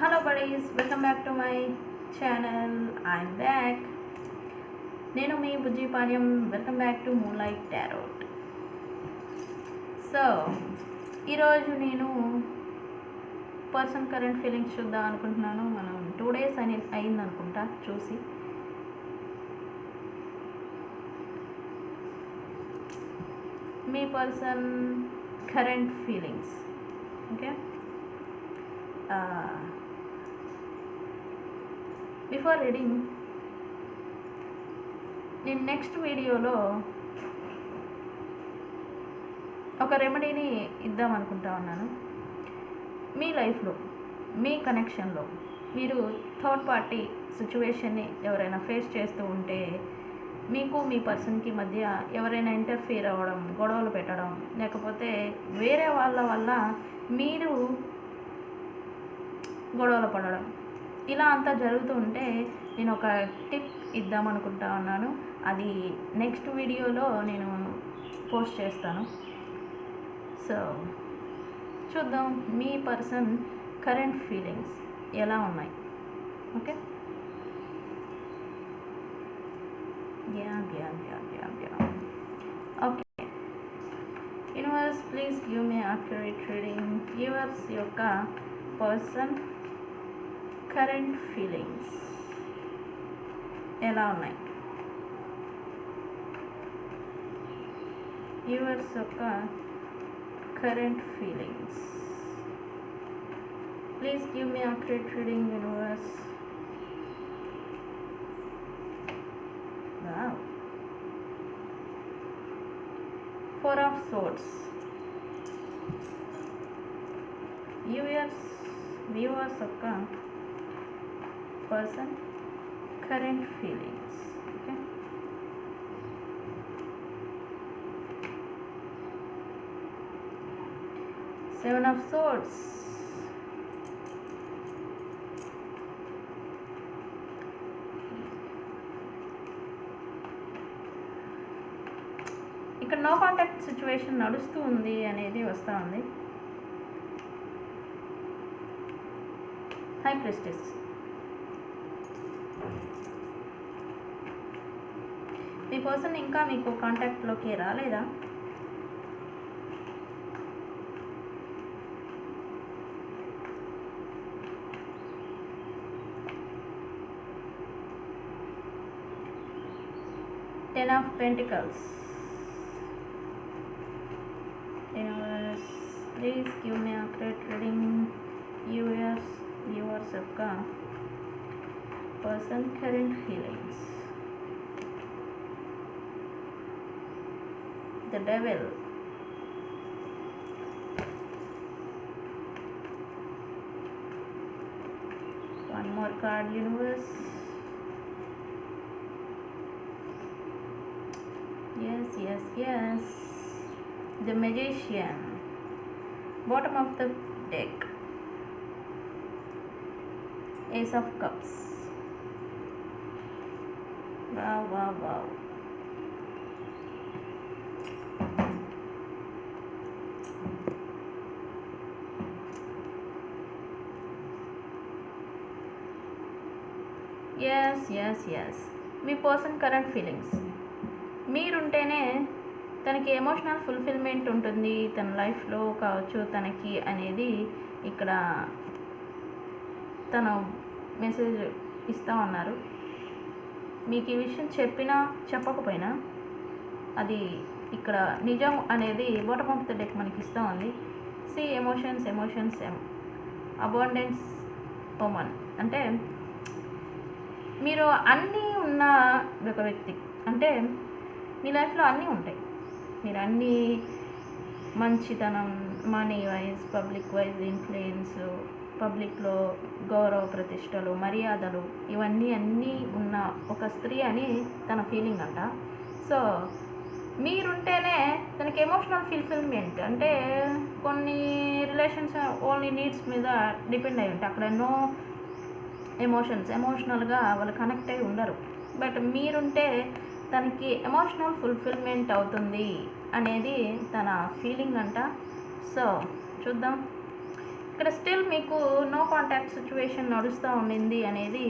Hello buddies, welcome back to my channel. I'm back. నేను మీ Bujji Panyam. Welcome back to moonlight tarot. So ఈరోజు నేను person current feelings చూద్దాం అనుకుంటున్నాను. మనం 2 days అయింది అనుకుంటా చూసి. మీ person current feelings. Okay, before reading నేను నెక్స్ట్ వీడియోలో ఒక రెమెడీని ఇద్దాం అనుకుంటా ఉన్నాను. మీ లైఫ్లో మీ కనెక్షన్లో మీరు థర్డ్ పార్టీ సిచ్యువేషన్ని ఎవరైనా ఫేస్ చేస్తూ ఉంటే, మీకు మీ పర్సన్కి మధ్య ఎవరైనా ఇంటర్ఫియర్ అవ్వడం, గొడవలు పెట్టడం, లేకపోతే వేరే వాళ్ళ వల్ల మీరు గొడవలు పడడం, ఇలా అంతా జరుగుతూ ఉంటే నేను ఒక టిప్ ఇద్దామనుకుంటా ఉన్నాను. అది నెక్స్ట్ వీడియోలో నేను పోస్ట్ చేస్తాను. సో చూద్దాం మీ పర్సన్ కరెంట్ ఫీలింగ్స్ ఎలా ఉన్నాయి. Okay, okay. Universe please give me accurate reading. Yours యొక్క పర్సన్ కరెంట్ ఫీలింగ్స్ ఎలా ఉన్నాయి. యూవర్స్ యొక్క current feelings. Please give me accurate reading universe. Wow, 4 of Swords. Viewers యొక్క person current feelings. Okay, 7 of Swords. ఇక్కడ no contact situation నడుస్తూ ఉంది అనేది వస్తూ ఉంది. హై ప్రెస్టెస్. మీ పర్సన్ ఇంకా మీకు కాంటాక్ట్లోకి రాలేదా? Ten of Pentacles. Universe, please give me a accurate reading. Viewers యొక్క person current feelings. The Devil. One more card, Universe. Yes. The Magician. Bottom of the deck. Ace of Cups. Wow. Yes. మీ person current feelings. మీరుంటేనే తనకి emotional fulfilment ఉంటుంది తన లైఫ్లో కావచ్చు తనకి అనేది ఇక్కడ తను మెసేజ్ ఇస్తూ ఉన్నారు. మీకు ఈ విషయం చెప్పినా చెప్పకపోయినా అది ఇక్కడ నిజం అనేది బాటమ్ ఆఫ్ ద డెక్ మనకి ఇస్తూ ఉంది. సి ఎమోషన్స్ అబాండెన్స్ ఉమన్ అంటే మీరు అన్నీ ఉన్న ఒక వ్యక్తి. అంటే మీ లైఫ్లో అన్నీ ఉంటాయి. మీరు అన్నీ మంచితనం, money wise, public wise influence, పబ్లిక్లో గౌరవ ప్రతిష్టలు, మర్యాదలు, ఇవన్నీ ఉన్న ఒక స్త్రీ అని తన ఫీలింగ్ అంట. సో మీరుంటేనే తనకి ఎమోషనల్ ఫుల్ఫిల్మెంట్ అంటే కొన్ని రిలేషన్స్ ఓన్లీ నీడ్స్ మీద డిపెండ్ అయి ఉంటాయి. అక్కడ ఎన్నో ఎమోషనల్గా వాళ్ళు కనెక్ట్ అయి ఉండరు. బట్ మీరుంటే తనకి ఎమోషనల్ ఫుల్ఫిల్మెంట్ అవుతుంది అనేది తన ఫీలింగ్ అంట. సో చూద్దాం ఇక్కడ స్టిల్ మీకు నో కాంటాక్ట్ సిచ్యువేషన్ నడుస్తూ ఉండింది అనేది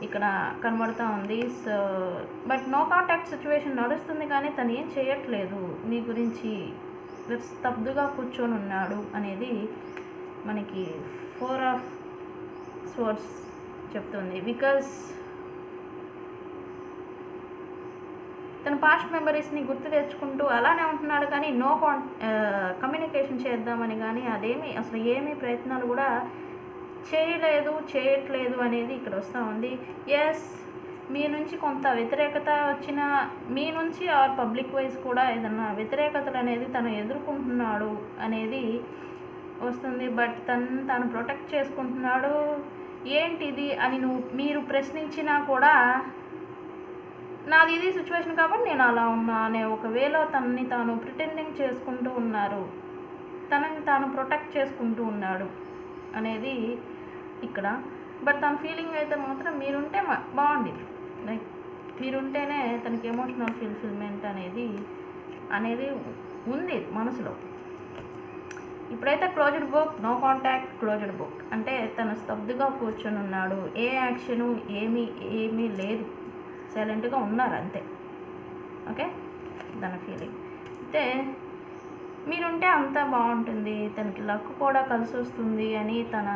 ఇక్కడ కనబడుతూ ఉంది. So but no contact situation నడుస్తుంది కానీ తను ఏం చేయట్లేదు మీ గురించి, స్తబ్దుగా కూర్చొని ఉన్నాడు అనేది మనకి 4 ఆఫ్ స్వర్డ్స్ చెప్తుంది. బికాస్ తన పాస్ట్ మెమరీస్ని గుర్తు తెచ్చుకుంటూ అలానే ఉంటున్నాడు కానీ కమ్యూనికేషన్ చేద్దామని కానీ అదేమి అసలు ఏమీ ప్రయత్నాలు కూడా చేయట్లేదు అనేది ఇక్కడ వస్తూ ఉంది. ఎస్, మీ నుంచి కొంత వ్యతిరేకత వచ్చిన, మీ నుంచి ఆర్ పబ్లిక్ వైజ్ కూడా ఏదన్నా వ్యతిరేకతలు అనేది తను ఎదుర్కొంటున్నాడు అనేది వస్తుంది. బట్ తను ప్రొటెక్ట్ చేసుకుంటున్నాడు. ఏంటిది అని మీరు ప్రశ్నించినా కూడా నాది ఇది సిచ్యువేషన్ కాబట్టి నేను అలా ఉన్నా అనే ఒకవేళ తనని తాను ప్రిటెండింగ్ చేసుకుంటూ ఉన్నారు, తనని తాను ప్రొటెక్ట్ చేసుకుంటూ ఉన్నాడు అనేది ఇక్కడ. బట్ తన ఫీలింగ్ అయితే మాత్రం మీరుంటే బాగుండేది, లైక్ మీరుంటేనే తనకి ఎమోషనల్ ఫుల్ఫిల్మెంట్ అనేది ఉంది మనసులో. ఇప్పుడైతే closed book, no contact, closed book అంటే తను స్తబ్దుగా కూర్చొని ఉన్నాడు, ఏ యాక్షను ఏమీ లేదు, సైలెంట్గా ఉన్నారు అంతే. ఓకే, తన ఫీలింగ్ అయితే మీరుంటే అంతా బాగుంటుంది, తనకి లక్ కూడా కలిసి వస్తుంది అని తన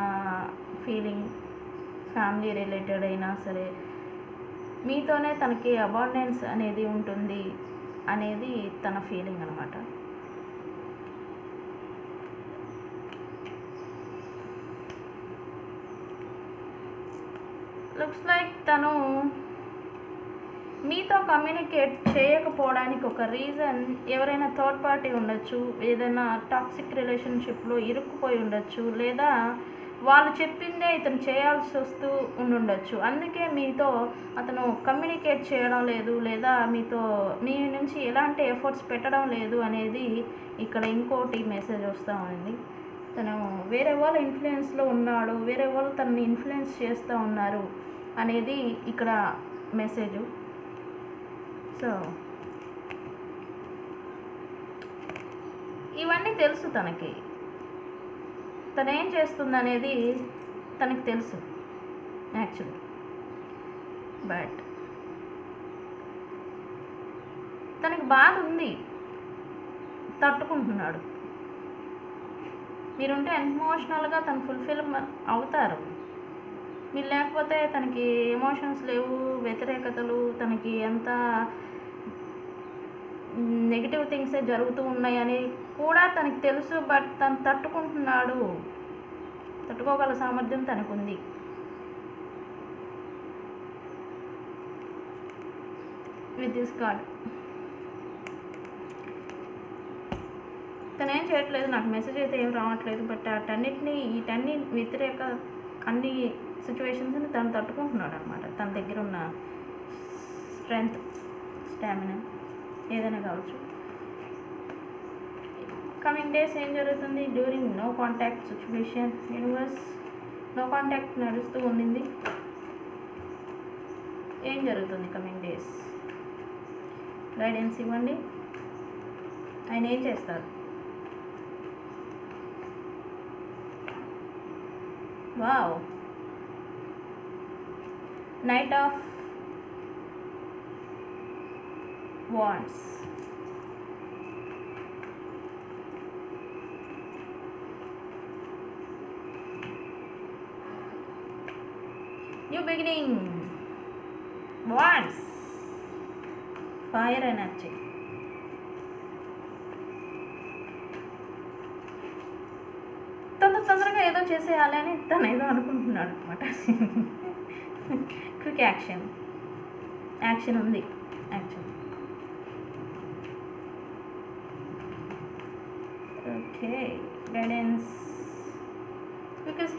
ఫీలింగ్. ఫ్యామిలీ రిలేటెడ్ అయినా సరే మీతోనే తనకి అబాండెన్స్ అనేది ఉంటుంది అనేది తన ఫీలింగ్ అనమాట. లుక్స్ లైక్ తను మీతో కమ్యూనికేట్ చేయకపోవడానికి ఒక రీజన్ ఎవరైనా థర్డ్ పార్టీ ఉండొచ్చు, ఏదైనా టాక్సిక్ రిలేషన్షిప్లో ఇరుక్కుపోయి ఉండొచ్చు, లేదా వాళ్ళు చెప్పిందే ఇతను చేయాల్సి వస్తూ ఉండొచ్చు. అందుకే మీతో అతను కమ్యూనికేట్ చేయడం లేదు, లేదా మీ నుంచి ఎలాంటి ఎఫర్ట్స్ పెట్టడం లేదు అనేది ఇక్కడ ఇంకోటి మెసేజ్ వస్తూ ఉంది. తను వేరే వాళ్ళ ఇన్ఫ్లుయెన్స్లో ఉన్నాడు, వేరే వాళ్ళు తనని ఇన్ఫ్లుయెన్స్ చేస్తూ ఉన్నారు అనేది ఇక్కడ మెసేజ్. సో ఇవన్నీ తెలుసు తనకి, తను ఏం చేస్తుంది అనేది తనకి తెలుసు యాక్చువల్లీ. బట్ తనకి బాధ ఉంది, తట్టుకుంటున్నాడు. మీరుంటే ఎమోషనల్గా తను ఫుల్ఫిల్ అవుతారు, మీరు లేకపోతే తనకి ఎమోషన్స్ లేవు, వ్యతిరేకతలు, తనకి ఎంత నెగిటివ్ థింగ్సే జరుగుతూ ఉన్నాయని కూడా తనకి తెలుసు. బట్ తను తట్టుకుంటున్నాడు, తట్టుకోగల సామర్థ్యం తనకుంది. విత్ దిస్ కార్డ్ తను ఏం చేయట్లేదు, నాకు మెసేజ్ అయితే ఏం రావట్లేదు. బట్ వీటన్ని వ్యతిరేక అన్ని సిచ్యువేషన్స్ని తను తట్టుకుంటున్నాడు అనమాట. తన దగ్గర ఉన్న స్ట్రెంగ్త్, స్టామినా ఏదైనా కావచ్చు. కమింగ్ డేస్ ఏం జరుగుతుంది? During no contact situation, universe no contact నడుస్తూ ఉండింది. ఏం జరుగుతుంది కమింగ్ డేస్? గైడెన్స్ ఇవ్వండి. ఆయన ఏం చేస్తారు? Wow, knight of wands, new beginning, wands, fire energy. తొందరగా ఏదో చేసేయాలి అని తను ఏదో అనుకుంటున్నాడు అనమాట. క్విక్ యాక్షన్ ఉంది actually. Okay, guidance. Because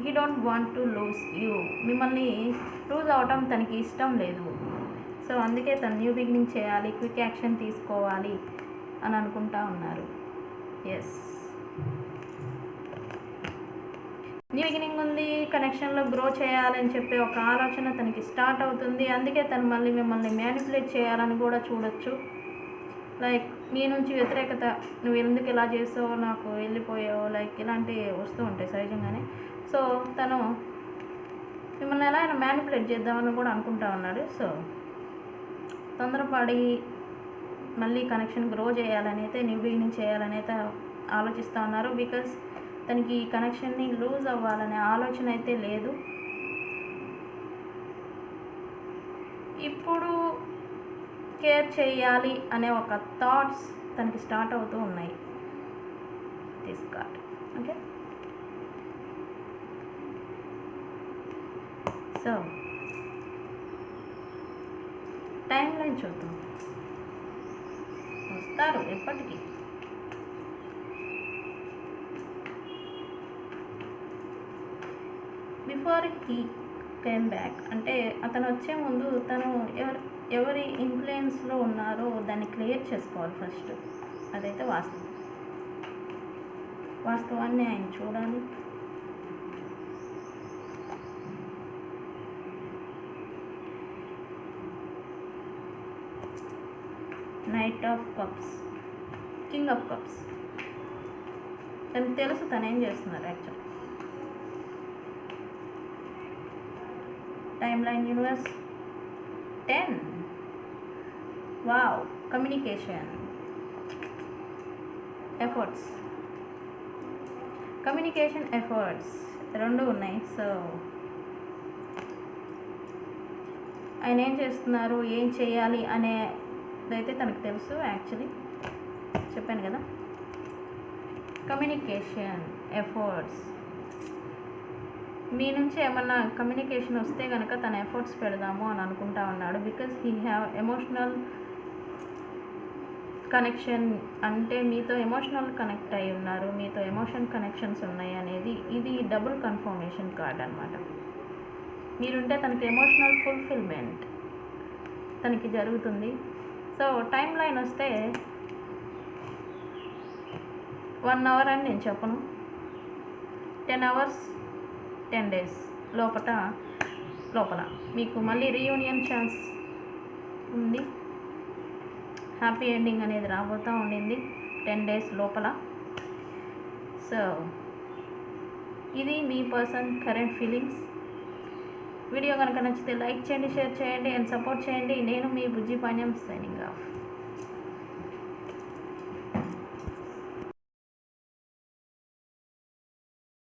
he don't want to lose you. మిమ్మల్ని లూజ్ అవటం తనకి ఇష్టం లేదు. సో అందుకే తను న్యూ బిగినింగ్ చేయాలి, క్విక్ యాక్షన్ తీసుకోవాలి అని అనుకుంటా ఉన్నారు. ఎస్, న్యూ బిగినింగ్ ఉంది, కనెక్షన్లో గ్రో చేయాలని చెప్పే ఒక ఆలోచన తనకి స్టార్ట్ అవుతుంది. అందుకే తను మళ్ళీ మిమ్మల్ని మ్యానిపులేట్ చేయాలని కూడా చూడొచ్చు. లైక్ మీ నుంచి వ్యతిరేకత, నువ్వు ఎందుకు ఇలా చేసావు, నాకు వెళ్ళిపోయావు, లైక్ ఇలాంటివి వస్తూ ఉంటాయి సహజంగానే. సో తను మిమ్మల్ని ఎలా అయినా మ్యానిపులేట్ చేద్దామని కూడా అనుకుంటా ఉన్నాడు. సో తొందరపడి మళ్ళీ కనెక్షన్ గ్రో చేయాలని అయితే, న్యూ బిగినింగ్ చేయాలని అయితే ఆలోచిస్తూ ఉన్నారు. బికాస్ తనకి ఈ కనెక్షన్ని లూజ్ అవ్వాలనే ఆలోచన అయితే లేదు. ఇప్పుడు కేర్ చేయాలి అనే ఒక థాట్స్ తనకి స్టార్ట్ అవుతూ ఉన్నాయి. This card. Okay, so time line చూద్దాం. వస్తారు ఎప్పటికీ. బిఫోర్ హీ కేమ్ బ్యాక్ అంటే అతను వచ్చే ముందు తను ఎవరి ఇన్ఫ్లుయెన్స్లో ఉన్నారో దాన్ని క్లియర్ చేసుకోవాలి ఫస్ట్. అదైతే వాస్తవాన్ని ఆయన చూడాలి. Knight of cups, king of cups. తనకు తెలుసు తను ఏం చేస్తున్నారు actual. Time line universe 10. Wow, communication efforts, communication efforts రెండు ఉన్నాయి. సో ఆయన ఏం చేస్తున్నారు, ఏం చేయాలి అనేదైతే తనకు తెలుసు. యాక్చువల్లీ చెప్పాను కదా, కమ్యూనికేషన్ ఎఫర్ట్స్. మీ నుంచి ఏమన్నా కమ్యూనికేషన్ వస్తే కనుక తన ఎఫర్ట్స్ పెడదాము అని అనుకుంటా ఉన్నాడు. Because he have emotional connection, అంటే మీతో ఎమోషనల్ కనెక్ట్ అయి ఉన్నారు, మీతో ఎమోషన్ కనెక్షన్స్ ఉన్నాయి అనేది ఇది డబుల్ కన్ఫర్మేషన్ కార్డ్ అనమాట. మీరుంటే తనకి ఎమోషనల్ ఫుల్ఫిల్మెంట్ తనకి జరుగుతుంది. సో టైం లైన్ వస్తే 1 hour అని నేను చెప్పను, 10 hours 10 days లోపల మీకు మళ్ళీ రీయూనియన్ ఛాన్స్ ఉంది. హ్యాపీ ఎండింగ్ అనేది రాబోతూ ఉండింది 10 days లోపల. సో ఇది మీ పర్సన్ కరెంట్ ఫీలింగ్స్. వీడియో కనుక నచ్చితే లైక్ చేయండి, షేర్ చేయండి అండ్ సపోర్ట్ చేయండి. నేను మీ బుజ్జి పాణ్యం సైనింగ్ ఆఫ్.